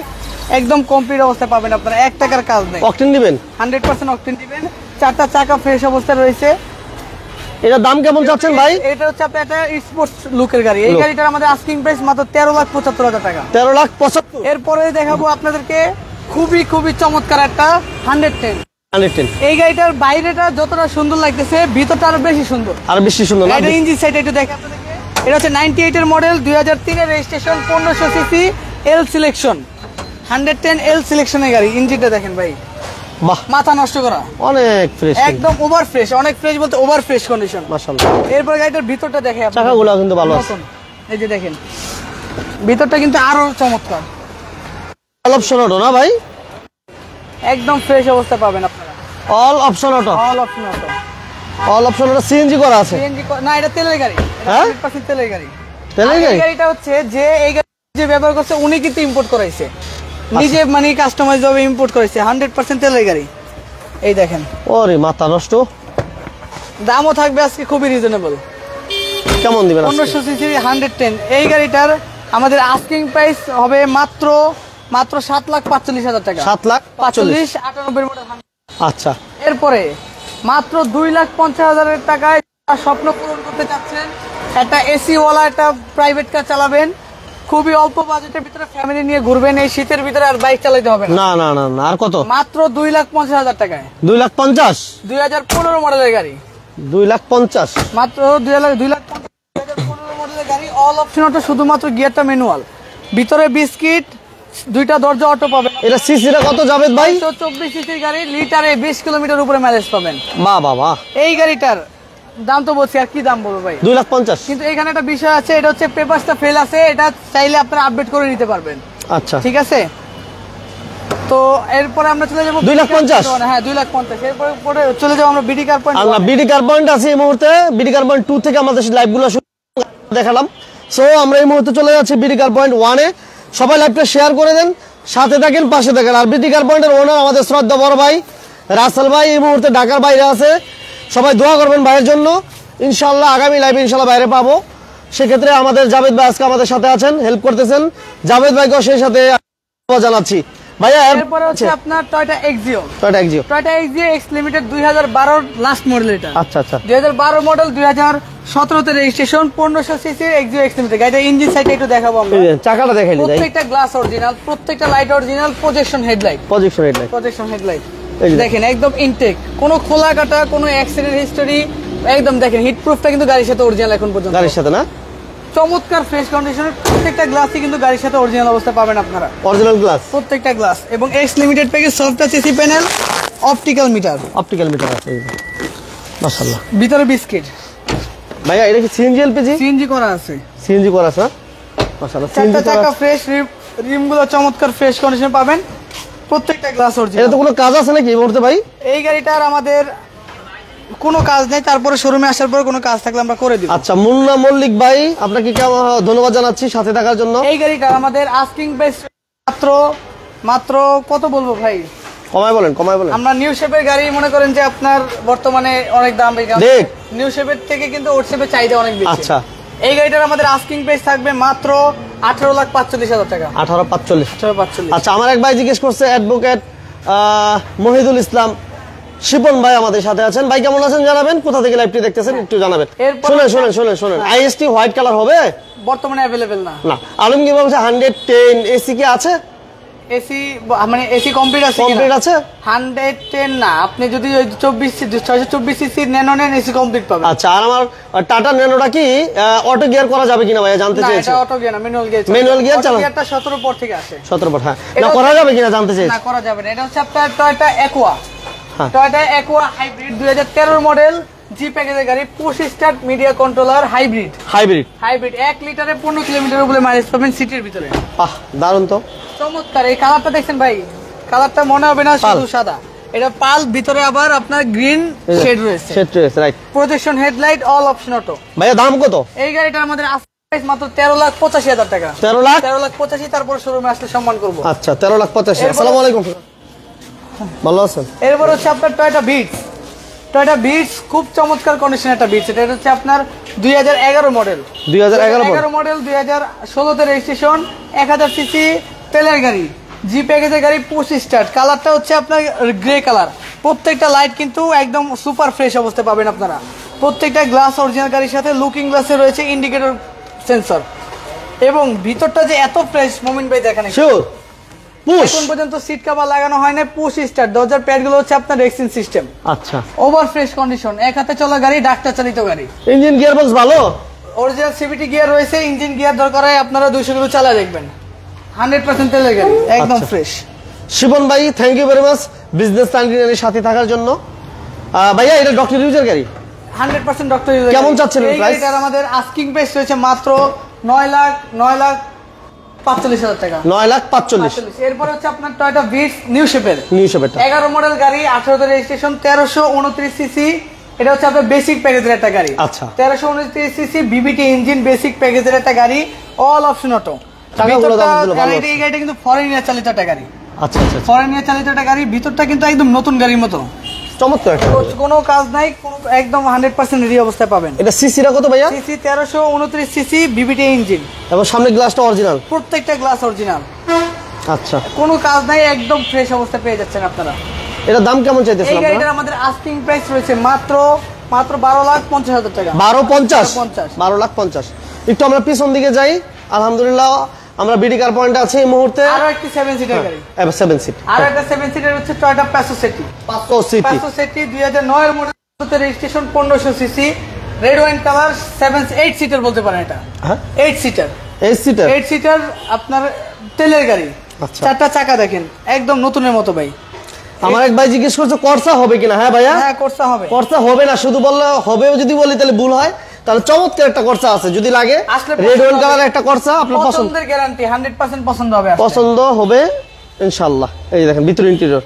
S2: একদম কমপ্লিট অবস্থায় পাবেন আপনারা, 1 টাকার কাজ নেই।
S1: অকটেন দিবেন?
S2: 100% অকটেন দিবেন। 4টা চাকা ফ্রেশ অবস্থায় রয়েছে।
S1: এটার দাম কেমন চাচ্ছেন ভাই?
S2: এটা হচ্ছে আপনার একটা স্পোর্টস লুকের গাড়ি। এই গাড়িটার আমাদের আস্কিং প্রাইস মাত্র 13,75,000 টাকা।
S1: 13,75,000।
S2: এরপরে দেখাবো আপনাদেরকে খুবই খুবই চমৎকার একটা 110।
S1: 110
S2: এই গাড়িটার বাইরেটা যতটা সুন্দর লাগতেছে, ভিতরটা আরো বেশি সুন্দর,
S1: আর বেশি সুন্দর না?
S2: এটা ইঞ্জিন সাইড একটু দেখে আপনাদেরকে। এটা হচ্ছে 98 এর মডেল, 2003 এর রেজিস্ট্রেশন, 1500 সিসি এল সিলেকশন, 110 এল সিলেকশনের গাড়ি। ইঞ্জিনটা দেখেন ভাই,
S1: বাহ,
S2: মাথা নষ্ট করা,
S1: অনেক ফ্রেশ,
S2: একদম ওভার ফ্রেশ, অনেক ফ্রেশ বলতে ওভার ফ্রেশ কন্ডিশন।
S1: মাশাআল্লাহ।
S2: এরপর গাড়িটার ভিতরটা দেখে আপনাদের।
S1: চাকাগুলো কিন্তু ভালো আছে,
S2: নতুন। এই যে দেখেন ভিতরটা কিন্তু আরো চমৎকার,
S1: অল অপশন অটো না ভাই?
S2: একদম ফ্রেশ অবস্থা পাবেন আপনারা।
S1: All option auto,
S2: all option auto,
S1: all option auto. CNG করা আছে?
S2: সিএনজি না, এটা তেলের গাড়ি, এটা
S1: হ্যাঁ?
S2: 100% তেলের গাড়ি।
S1: তেলের
S2: আর এই
S1: গাড়ি?
S2: গাড়িটা হচ্ছে যে এই গাড়ি যে ব্যবহার করছে উনি কিন্তু ইম্পোর্ট করাইছে, নিজে মানে কাস্টমাইজ ভাবে ইম্পোর্ট করেছে, 100% তেলের গাড়ি। এই দেখেন,
S1: ওরে মাথা নষ্ট।
S2: দামও থাকবে আজকে খুবই রিজনেবল।
S1: কেমন দিবেন আজকে?
S2: 1500 সিসি 110। এই গাড়িটার আমাদের আস্কিং প্রাইস হবে মাত্র 7,45,000 টাকা।
S1: 7,45,000।
S2: 98 মডেল।
S1: আচ্ছা,
S2: এরপরে মাত্র 2,50,000 টাকায় স্বপ্ন পূরণ করতে চাচ্ছেন, একটা এসি ওয়ালা একটা প্রাইভেট কার চালাবেন, খুবই অল্প বাজেটের ভিতরে ফ্যামিলি নিয়ে ঘুরবেন এই শীতের ভিতরে, আর বাইক চালাতে হবে না।
S1: না না না না, আর কত?
S2: মাত্র 2,50,000 টাকায়
S1: 2,50,000?
S2: 2015 মডেলের গাড়ি,
S1: 2,50,000?
S2: মাত্র 2015 মডেলের গাড়ি, অল অপশন অটো, শুধুমাত্র গিয়ারটা ম্যানুয়াল, ভিতরে বিস্কিট, 2টা দরজা অটো পাবেন।
S1: এটা সিসিটা কত জাবেদ ভাই?
S2: 24 সিসির গাড়ি, লিটারে 20 কিলোমিটার উপরে মাইলেজ পাবেন।
S1: বাহ বাহ বাহ।
S2: এই গাড়িটার দাম তো বলছি, আর কি দাম বলবো ভাই?
S1: 2,50,000।
S2: কিন্তু এখানে একটা বিষয় আছে, এটা হচ্ছে পেপারসটা ফেল আছে, এটা চাইলে আপনারা আপডেট করে নিতে পারবেন।
S1: আচ্ছা,
S2: ঠিক আছে, তো এরপরে আমরা চলে যাবো
S1: 2,50,000?
S2: হ্যাঁ 2,50,000। এরপরে চলে যাবো আমরা বিডি কার পয়েন্ট।
S1: আল্লাহ, বিডি কার পয়েন্ট আছে এই মুহূর্তে। বিডি কার পয়েন্ট 2 থেকে আমাদের লাইভগুলো দেখালাম। সো আমরা এই মুহূর্তে চলে যাচ্ছি বিডি কার পয়েন্ট 1 এ। সবাই লাইভটা শেয়ার করে দেন, সাথে থাকেন, পাশে থাকেন। আর বিডি কার পয়েন্টের ওনার আমাদের শ্রদ্ধা বড় ভাই রাসেল ভাই এই মুহূর্তে ঢাকার বাইরে আছে। সবাই দোয়া করবেন ভাইয়ের জন্য, ইনশাআল্লাহ আগামী লাইভে ইনশাআল্লাহ বাইরে পাবো। সেক্ষেত্রে আমাদের জাভেদ ভাই আজকে আমাদের সাথে আছেন, হেল্প করতেছেন। জাভেদ ভাইকেও সেই সাথে জানাচ্ছি। ভাইয়া
S2: এরপরে হচ্ছে আপনার Toyota Axio.
S1: Toyota Axio,
S2: Toyota Axio x limited 2012 last model. এটা
S1: আচ্ছা আচ্ছা,
S2: 2012 মডেল, 2017 তে registration, 1500 CC Axio x limited. গাড়িটা ইঞ্জিন সাইডে একটু দেখাবো আমরা।
S1: চাকাটা দেখাইলি ভাই,
S2: প্রত্যেকটা গ্লাস অরিজিনাল, প্রত্যেকটা light original, projection headlight,
S1: projection headlight,
S2: projection headlight
S1: এই যে
S2: দেখেন, একদম ইনটেক, কোনো খোলা কাটা, কোনো অ্যাক্সিডেন্ট হিস্টোরি, একদম দেখেন হিট প্রুফটা কিন্তু গাড়ির সাথে অরিজিনাল এখন পর্যন্ত।
S1: গাড়ির সাথে না?
S2: চমৎকার ফ্রেশ কন্ডিশনের প্রত্যেকটা গ্লাসই কিন্তু গাড়ির সাথে অরিজিনাল অবস্থা পাবেন আপনারা,
S1: অরিজিনাল গ্লাস
S2: প্রত্যেকটা গ্লাস। এবং x limited package, soft touch AC panel, optical metre,
S1: optical metre আছে এই যে। মাশাআল্লাহ।
S2: ভিতরে বিস্কিট।
S1: ভাইয়া এটা কি সিএনজি এলপিজি?
S2: সিএনজি করা আছে,
S1: সিএনজি করা আছে না? মাশাআল্লাহ, সিএনজি
S2: চারটা
S1: করা
S2: চাকা ফ্রেশ, রিমগুলো চমৎকার ফ্রেশ কন্ডিশন পাবেন, প্রত্যেকটা গ্লাস
S1: এটা
S2: অরিজিনাল।
S1: তো কোনো কাজ আছে নাকি এই মুহূর্তে ভাই?
S2: এই গাড়িটার আমাদের কোনো কাজ নেই, তারপরে শোরুমে আসার পরে কোনো কাজ থাকলে আমরা করে দিব।
S1: আচ্ছা, মুন্না মল্লিক ভাই আপনাকে কেমন ধন্যবাদ জানাচ্ছি সাথে থাকার জন্য।
S2: এই গাড়িটার আমাদের আস্কিং প্রাইস মাত্র কত বলবো ভাই?
S1: কমায় বলেন, কমায় বলেন।
S2: আমরা নিউ শেপের গাড়ি মনে করেন যে আপনার বর্তমানে অনেক দাম বেশি,
S1: দেখ
S2: নিউ শেপের থেকে কিন্তু ওল্ড শেপের চাহিদা অনেক বেশি।
S1: আচ্ছা,
S2: এই গাড়িটার আমাদের আস্কিং প্রাইস থাকবে মাত্র 18,45,000 টাকা।
S1: 18,45,000।
S2: 18,45,000।
S1: আচ্ছা, আমার এক ভাই জিজ্ঞেস করছে, অ্যাডভোকেট মহিদুল ইসলাম শিপন ভাই আমাদের সাথে আছেন। ভাই কেমন আছেন জানাবেন, কোথা থেকে লাইভটি দেখতেছেন একটু জানাবেন। শুনেন আইএসটি হোয়াইট কালার হবে?
S2: বর্তমানে অ্যাভেলেবেল না।
S1: আলমগীর বলছে 110 এসি কি আছে?
S2: এসি মানে এসি কমপ্লিট আছে,
S1: কমপ্লিট আছে
S2: 110 না, আপনি যদি ওই 624 সিসি ন্যানো নেন এসি কমপ্লিট পাবেন।
S1: আচ্ছা, আর আমার টাটা ন্যানোটা কি অটো গিয়ার করা যাবে কিনা ভাইয়া জানতে
S2: না,
S1: চাইছি।
S2: এটা অটো গিয়ার না, ম্যানুয়াল গিয়ার।
S1: ম্যানুয়াল গিয়ার চালান,
S2: গিয়ারটা 17 পর থেকে আসে।
S1: 17 পর, হ্যাঁ, না করা যাবে কিনা জানতে চাইছি।
S2: না, করা যাবে না। এটা হচ্ছে আপনার টয়োটা অ্যাকোয়া,
S1: হ্যাঁ।
S2: টয়োটা অ্যাকোয়া হাইব্রিড 2013 মডেল, জি প্যাকেজের গাড়ি, push start media controller, hybrid. 1 লিটারে 15 কিলোমিটার উপরে মাইলেজ পাবেন সিটির ভিতরে।
S1: দারুন তো,
S2: চমৎকার। এই কালারটা দেখছেন ভাই, কালারটা মনে হবে না শুধু সাদা, এটা পাল, ভিতরে আবার আপনার গ্রিন শেড রয়েছে,
S1: সেট রয়েছে, right.
S2: Projection headlight, all option auto.
S1: ভাইয়া দাম কত?
S2: এই গাড়িটা আমাদের প্রাইস মাত্র 13,85,000 টাকা।
S1: 13 লাখ
S2: 13,85,000, তারপর শোরুমে আসলে সম্মান করব।
S1: আচ্ছা, 13,85,000। আসসালামু আলাইকুম, ভালো আছেন?
S2: এরপর হচ্ছে আপনার টয়োটা বিটস। টয়োটা বিটস খুব চমৎকার কন্ডিশন একটা বিটস। এটা হচ্ছে আপনার 2011 মডেল।
S1: 2011
S2: মডেল, 2016 তে রেজিস্ট্রেশন, 1000 সিসি তেলের গাড়ি, জি প্যাকেজের গাড়ি, পুশ স্টার্ট। কালারটা হচ্ছে আপনার গ্রে কালার। প্রত্যেকটা লাইট কিন্তু একদম সুপার ফ্রেশ অবস্থায় পাবেন আপনারা। প্রত্যেকটা গ্লাস অরিজিনাল গাড়ির সাথে লুকিং গ্লাসে রয়েছে ইন্ডিকেটর সেন্সর, এবং ভিতরটা যে এত ফ্রেশ মোমিন ভাই দেখেন।
S1: শিওর পুশ,
S2: এখন পর্যন্ত সিট কভার লাগানো হয় না, পুশ স্টার্ট। দরজার প্যাড গুলো হচ্ছে আপনার রেক্সিন সিস্টেম।
S1: আচ্ছা,
S2: ওভার ফ্রেশ কন্ডিশন, এক হাতে চলা গাড়ি, ডাক্তার চালিত গাড়ি।
S1: ইঞ্জিন গিয়ারবক্স ভালো,
S2: অরিজিনাল সিভিটি গিয়ার রয়েছে, ইঞ্জিন গিয়ার দরকার হয় আপনারা 200 কিলো চালা দেখবেন। 100% তেলের গাড়ি, একদম
S1: আচ্ছা।
S2: ফ্রেশ।
S1: শিবন ভাই thank you very much business টাইমের সাথে থাকার জন্য। ভাইয়া এটা ডক্টর ইউজার গাড়ি,
S2: 100% ডক্টর।
S1: কেমন চাচ্ছিলেন প্রাইস?
S2: এটার আমাদের আস্কিং প্রাইস রয়েছে মাত্র 9,45,000 টাকা।
S1: 9,45,000।
S2: এরপর হচ্ছে আপনার টয়োটা বিটস নিউ শেপের,
S1: নিউ শেপেরটা
S2: 11 মডেল গাড়ি, 18 তে রেজিস্ট্রেশন, 1329 সিসি। এটা হচ্ছে আপনার বেসিক প্যাকেজের একটা গাড়ি।
S1: আচ্ছা,
S2: 1329 সিসি বিবিটি ইঞ্জিন, বেসিক প্যাকেজের একটা গাড়ি, অল অপশন অটো।
S1: টাকাগুলো দামগুলো ভালো আছে।
S2: এই গাড়িটা কিন্তু ফরেনিয়ার চালিত একটা গাড়ি।
S1: আচ্ছা আচ্ছা,
S2: ফরেনিয়ার চালিত একটা গাড়ি, ভিতরটা কিন্তু একদম নতুন গাড়ির মতো,
S1: চমৎকার একটা গাড়ি।
S2: কোনো কাজ নাই, কোনো একদম 100% রেডি অবস্থায় পাবেন।
S1: এটা সিসিটা কত ভাইয়া?
S2: সিসি 1329 সিসি বিবিটি ইঞ্জিন,
S1: এবং সামনে গ্লাসটা অরিজিনাল,
S2: প্রত্যেকটা গ্লাস অরিজিনাল,
S1: আচ্ছা,
S2: কোনো কাজ নাই, একদম ফ্রেশ অবস্থায় পেয়ে যাচ্ছেন আপনারা।
S1: এটা দাম কেমন
S2: এই
S1: চাইতেছেন আপনারা?
S2: গাড়িটার আমাদের আস্কিং প্রাইস রয়েছে মাত্র 12,50,000 টাকা।
S1: 12,50,000। 12,50,000। একটু আমরা পিছন দিকে যাই। আলহামদুলিল্লাহ আমরা বিডি কার পয়েন্টে আছি এই মুহূর্তে।
S2: আরো একটি 7 সিটার গাড়ি,
S1: 7 সিট।
S2: আরো একটা 7 সিটার হচ্ছে টয়োটা প্যাসো সিটি।
S1: 500
S2: সিটি 2009 এর model, registration, 1500 CC, red wine colour, 8 seater বলতে পারেন এটা।
S1: হ্যাঁ,
S2: 8 সিটার।
S1: 8 সিটার
S2: 8 সিটার আপনার তেলের গাড়ি।
S1: আচ্ছা।
S2: 4টা চাকা দেখেন একদম নতুনের মতো ভাই।
S1: আমার এক ভাই জিজ্ঞেস করছে করসা হবে কিনা। হ্যাঁ ভাইয়া,
S2: হ্যাঁ করতে হবে।
S1: করসা হবে না, শুধু বললে হবেও যদি বলি তাহলে ভুল হয়। তাহলে চমৎকার একটা করসা আছে, যদি লাগে
S2: আসলে
S1: রেড ওয়াইন
S2: পছন্দ
S1: কালার
S2: হবে।
S1: একটা করসা আপনার পছন্দ,
S2: পছন্দের গ্যারান্টি, 100% পছন্দ হবে। আসলে
S1: পছন্দ হবে ইনশাআল্লাহ। এই দেখেন ভিতর ইন্টেরিয়র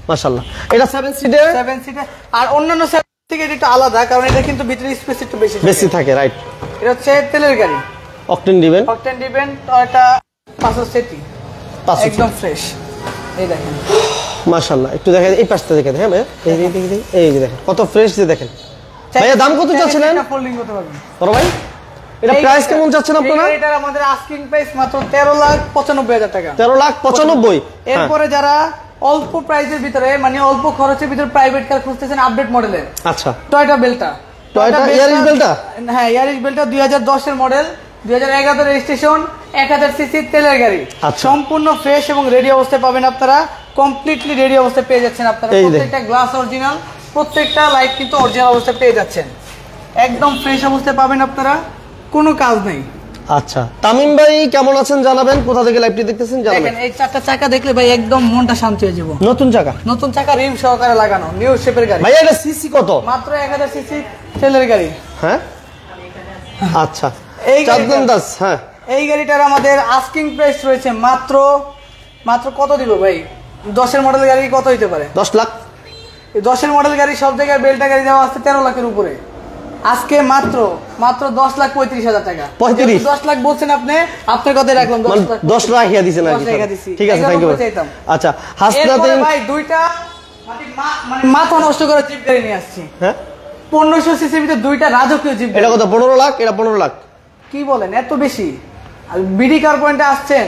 S1: মাশাআল্লাহ। এটা 7 সিটের
S2: 7 সিটার। আর অন্যান্য 7 থেকে এটা একটু আলাদা, কারণ এটা কিন্তু ভিতরে স্পেস একটু বেশি
S1: বেশি থাকে, রাইট।
S2: এটা হচ্ছে তেলের গাড়ি,
S1: অকটেন দিবেন,
S2: অকটেন দিবেন, টয়োটা প্যাসো সিটি,
S1: 500
S2: একদম ফ্রেশ। এই দেখেন
S1: মাশাআল্লাহ। একটু দেখেন এই পাশটা দেখেন। হ্যাঁ ভাইয়া, এই যে দেখেন কত ফ্রেশ, যে দেখেন। ভাইয়া দাম কত চাচ্ছিলেন?
S2: ফোল্ডিং করতে পারবেন
S1: বড় ভাই, এটা প্রাইস কেমন চাচ্ছেন আপনারা?
S2: এটা আমাদের আস্কিং প্রাইস মাত্র 13,95,000 টাকা।
S1: 13,95,000।
S2: এরপরে যারা অল্প প্রাইসের ভিতরে, মানে অল্প খরচের ভিতরে প্রাইভেট কার খুঁজতেছেন আপডেট মডেলের,
S1: আচ্ছা,
S2: টয়োটা বেলটা।
S1: টয়োটা ইয়ারিস বেলটা,
S2: হ্যাঁ ইয়ারিস বেলটা 2010 এর মডেল, 2011 এর রেজিস্ট্রেশন, 1000 সিসি তেলের গাড়ি,
S1: আচ্ছা।
S2: সম্পূর্ণ ফ্রেশ এবং রেডি অবস্থায় পাবেন আপনারা। কমপ্লিটলি রেডি অবস্থায় পেয়ে যাচ্ছেন আপনারা।
S1: এই দেখেন।
S2: প্রত্যেকটা গ্লাস অরিজিনাল, প্রত্যেকটা লাইট কিন্তু অরিজিনাল অবস্থায় পেয়ে যাচ্ছেন, একদম ফ্রেশ অবস্থায় পাবেন আপনারা, কোনো কাজ নেই।
S1: আচ্ছা, তামিম ভাই কেমন আছেন জানাবেন, কোথা থেকে লাইভটি দেখতেছেন জানাবেন।
S2: দেখেন এই 4টা চাকা দেখলে ভাই একদম মনটা শান্তি হয়ে যাবে।
S1: নতুন চাকা,
S2: নতুন চাকা রিম সহকারে লাগানো, নিউ শেপের গাড়ি।
S1: ভাই এটা সিসি কত?
S2: মাত্র 1000 সিসি তেলের গাড়ি।
S1: হ্যাঁ, আচ্ছা,
S2: এই
S1: চাঁদন দাস। হ্যাঁ,
S2: এই গাড়িটার আমাদের আস্কিং প্রাইস রয়েছে মাত্র কত দিব ভাই? 10 এর মডেল গাড়ি কত হইতে পারে?
S1: 10 লাখ।
S2: 10 এর মডেল গাড়ি সব জায়গায় বেলটা গাড়ি দেওয়া আছে 13 লাখের উপরে। আজকে মাত্র 10,35,000 টাকা।
S1: 35?
S2: 10 লাখ বলছেন আপনি, আপনার কথাই রাখলাম।
S1: 10 রাখিয়া দিছেন আর কি।
S2: 10 রেখে দিছি।
S1: ঠিক আছে, থ্যাংক ইউ। আচ্ছা, হাসনাতে
S2: এরপরে ভাই দুইটা মানে মাথা নষ্ট করে জিপ গাড়ি নিয়ে আসছি।
S1: হ্যাঁ,
S2: 1500 সিসির ভিতরে দুইটা রাজকীয় জিপ
S1: এটা
S2: গাড়ি।
S1: কত? 15 লাখ। এটা 15 লাখ।
S2: কি বলেন, এত বেশি? আর বিডি কার পয়েন্টে আসছেন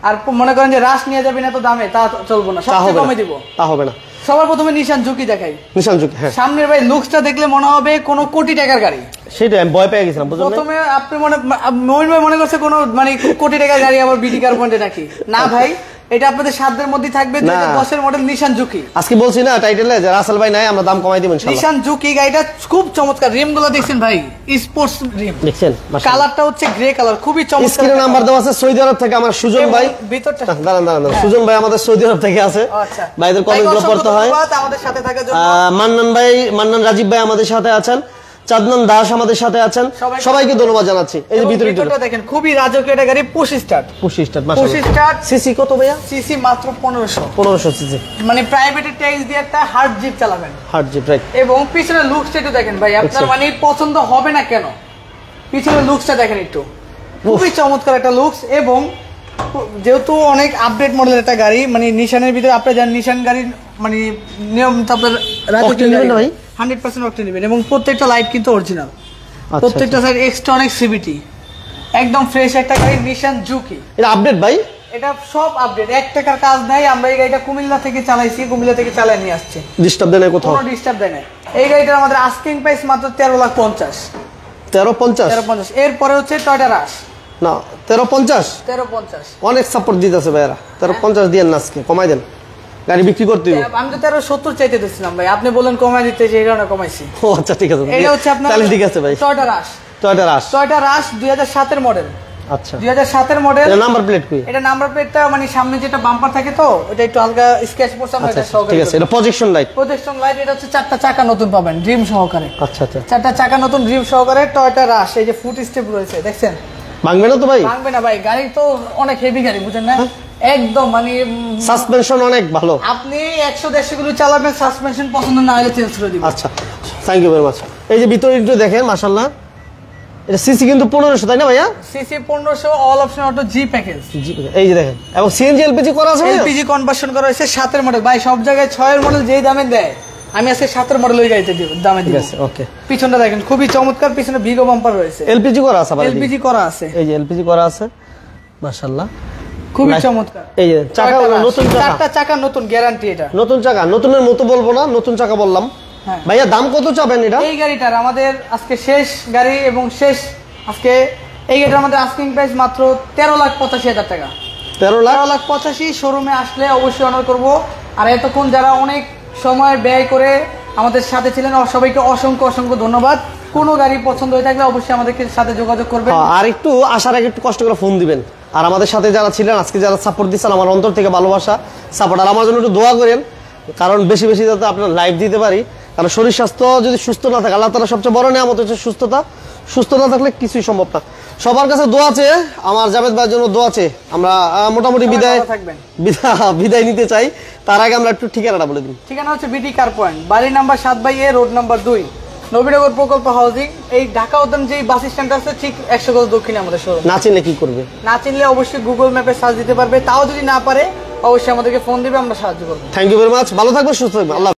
S2: আর মনে করেন যে রাশ নিয়ে যাবেন এত দামে, তা চলবো না,
S1: তা
S2: সবচেয়ে
S1: হবে
S2: কমে
S1: না,
S2: দিব।
S1: তা হবে না।
S2: সবার প্রথমে নিশান ঝুঁকি দেখাই।
S1: নিশান ঝুঁকি, হ্যাঁ,
S2: সামনের ভাই লুকসটা দেখলে মনে হবে কোনো কোটি টাকার গাড়ি।
S1: সেটাই আমি ভয় পেয়ে গেছিলাম, বুঝলেন?
S2: প্রথমে আপনি মমিন ভাই মনে করছে কোনো মানে কোটি টাকার গাড়ি আবার বিডি কার পয়েন্টে নাকি? না ভাই, এটা আপনাদের সাধ্যের মধ্যে থাকবে। 2010 এর মডেল নিশান ঝুঁকি।
S1: আজকে বলছি না টাইটেলে যে রাসেল ভাই নাই, আমরা দাম কমাই দিব ইনশাআল্লাহ।
S2: নিশান ঝুঁকি গাড়িটা খুব চমৎকার। রিম গুলো দেখছেন ভাই, স্পোর্টস রিম
S1: দেখছেন,
S2: কালারটা হচ্ছে গ্রে কালার, খুবই চমৎকার।
S1: স্ক্রিনে নাম্বার দেওয়া আছে সৌদি আরব থেকে আমার সুজন ভাই।
S2: ভিতরটা
S1: দাঁড়ান, সুজন ভাই আমাদের সৌদি আরব থেকে আছে।
S2: আচ্ছা,
S1: ভাইদের কমেন্টগুলো পড়তে হয়।
S2: আমাদের সাথে থাকার জন্য।
S1: মান্নান রাজীব ভাই আমাদের সাথে আছেন। চাঁদনান দাস আমাদের সাথে আছেন, সবাইকে ধন্যবাদ জানাচ্ছি। এই যে
S2: ভিতরটা দেখেন, খুবই রাজকীয় একটা গাড়ি, push start.
S1: Push start,
S2: push
S1: মাশাআল্লাহ।
S2: স্টার্ট।
S1: সিসি কত ভাইয়া?
S2: সিসি মাত্র 1500
S1: সিসি,
S2: মানে প্রাইভেটের ট্যাক্স দিয়ে একটা হার্ড জিপ চালাবেন।
S1: Hard zip, right.
S2: এবং পিছনের লুকসটা একটু দেখেন ভাই, আপনার মানে পছন্দ হবে না কেন, পিছনের লুকসটা দেখেন একটু, খুবই চমৎকার একটা লুকস। এবং যেহেতু অনেক আপডেট মডেলের একটা গাড়ি, মানে নিশানের ভিতরে আপনি জানেন নিশান গাড়ির মানে নিয়ম তো আপনার 100% অক্টেন নেবেন। এবং প্রত্যেকটা লাইট কিন্তু অরিজিনাল, প্রত্যেকটা সাইড এক্সট্রনিক সিভিটি, একদম ফ্রেশ একটা গাড়ি, নিশান জুকি।
S1: এটা আপডেট ভাই,
S2: এটা সব আপডেট, 1 টাকার কাজ নাই। আমরা এই গাড়িটা কুমিল্লা থেকে চালাইছি, কুমিল্লা থেকে চালিয়ে নিয়ে আসছি,
S1: ডিস্টার্ব দেয় না কোথাও,
S2: কোনো ডিস্টার্ব দেয় না। এই গাড়িটার আমাদের আস্কিং প্রাইস মাত্র 13,50,000।
S1: 1350।
S2: এরপরে হচ্ছে টয়োটা রাশ,
S1: না 1350,
S2: 13,50,000।
S1: অনেক সাপোর্ট দিতেছে ভাইরা, 1350 দিয়েন না, আজকে কমাই দেন, গাড়ি বিক্রি করতে হবে।
S2: আমি তো 1370 চাইতে দিচ্ছিলাম ভাই, আপনি বলেন কমাই দিতে, যে কারণে কমাইছি।
S1: ও আচ্ছা, ঠিক আছে,
S2: এটা হচ্ছে আপনার
S1: তাহলে ঠিক আছে ভাই।
S2: টয়োটা রাশ,
S1: টয়োটা রাশ,
S2: টয়োটা রাশ 2007 এর মডেল।
S1: আচ্ছা,
S2: 2007 এর মডেল।
S1: এটা নাম্বার প্লেট কই?
S2: এটা নাম্বার প্লেটটা মানে সামনে যেটা বাম্পার থাকে তো ওটা একটু হালকা স্ক্র্যাচ পড়ছে, আমরা
S1: আচ্ছা
S2: এটা সহকারে
S1: ঠিক আছে। এটা প্রজেকশন লাইট,
S2: প্রজেকশন লাইট। এটা হচ্ছে 4টা চাকা নতুন পাবেন ড্রিম সহকারে।
S1: আচ্ছা আচ্ছা,
S2: 4টা চাকা নতুন ড্রিম সহকারে টয়োটা রাশ। এই যে ফুট স্টেপ রয়েছে দেখছেন,
S1: ভাঙবে না তো ভাই?
S2: ভাঙবে না ভাই, গাড়ি তো অনেক হেভি গাড়ি, বুঝেন না, একদম মানে
S1: সাসপেনশন অনেক ভালো।
S2: আপনি 100-150 কিলো চালাবেন, সাসপেনশন পছন্দ না হলে চেঞ্জ করে দিবেন।
S1: আচ্ছা, থ্যাংক ইউ ভেরি মাচ। এই যে ভিতরে একটু দেখেন, মাশাআল্লাহ। এটা সিসি কিন্তু 1500, তাই না ভাইয়া?
S2: সিসি 1500, অল অপশন অটো জি প্যাকেজ।
S1: এই যে দেখেন, এবং সিএনজি এলপিজি করা আছে,
S2: এলপিজি কনভার্সন করা হয়েছে। 7 এর মডেল ভাই, সব জায়গায় 6 এর মডেল যেই দামে দেয়, আমি আজকে 7 এর মডেল ওই গাড়িতে দিব, দামে দিব।
S1: ওকে।
S2: পিছনটা দেখেন, খুবই চমৎকার, পিছনে ভিগো বাম্পার রয়েছে,
S1: এলপিজি করা আছে, আবার
S2: এলপিজি করা আছে।
S1: এই যে এলপিজি করা আছে, মাশাআল্লাহ,
S2: খুবই চমৎকার।
S1: এই যে চাকা, নতুন চাকা,
S2: 4টা চাকা নতুন, গ্যারান্টি। এটা
S1: নতুন চাকা, নতুনের মতো বলবো না, নতুন চাকা বললাম।
S2: হ্যাঁ
S1: ভাইয়া, দাম কত চাবেন এটা?
S2: এই গাড়িটার আমাদের আজকে শেষ গাড়ি, এবং শেষ আজকে এই গাড়িটার আমাদের আস্কিং প্রাইস মাত্র 13,85,000 টাকা। 13,85,000। শোরুমে আসলে অবশ্যই অনার করব। আর এতক্ষণ যারা অনেক সময় ব্যয় করে আমাদের সাথে ছিলেন, সবাইকে অসংখ্য অসংখ্য ধন্যবাদ। কোনো গাড়ি পছন্দ হয়ে থাকলে অবশ্যই আমাদের সাথে যোগাযোগ করবেন।
S1: আর একটু আসার আগে একটু কষ্ট করে ফোন দিবেন। আর আমাদের সাথে যারা ছিলেন, আজকে যারা সাপোর্ট দিচ্ছেন, আমার অন্তর থেকে ভালোবাসা, সাপোর্ট। আর আমার জন্য একটু দোয়া করেন, কারণ বেশি বেশি যাতে আপনার লাইভ দিতে পারি। কারণ শরীর স্বাস্থ্য যদি সুস্থ না থাকে, আল্লাহ তাআলা সবচেয়ে বড় নিয়ামত হচ্ছে সুস্থতা। সুস্থ না থাকলে কিছুই সম্ভব না। সবার কাছে দোয়া আছে, আমার জাভেদ ভাইয়ের জন্য দোয়া আছে। আমরা মোটামুটি বিদায় নিতে চাই। তার আগে আমরা একটু ঠিকানাটা বলে দিই।
S2: ঠিকানা হচ্ছে বিডি কার পয়েন্ট, বাড়ি number 7/A, road number 2, Nabinagar প্রকল্প হাউজিং। এই ঢাকা উদ্যান যে বাস স্ট্যান্ড আছে, ঠিক 100 গজ দক্ষিণে আমাদের শোরুম।
S1: না চিনলে কি করবে?
S2: না চিনলে অবশ্যই গুগল ম্যাপে সার্চ দিতে পারবে। তাও যদি না পারে, অবশ্যই আমাদেরকে ফোন দিবে, আমরা সাহায্য করবো।
S1: Thank you very much. ভালো থাকবেন, সুস্থ থাকবেন। আল্লাহ।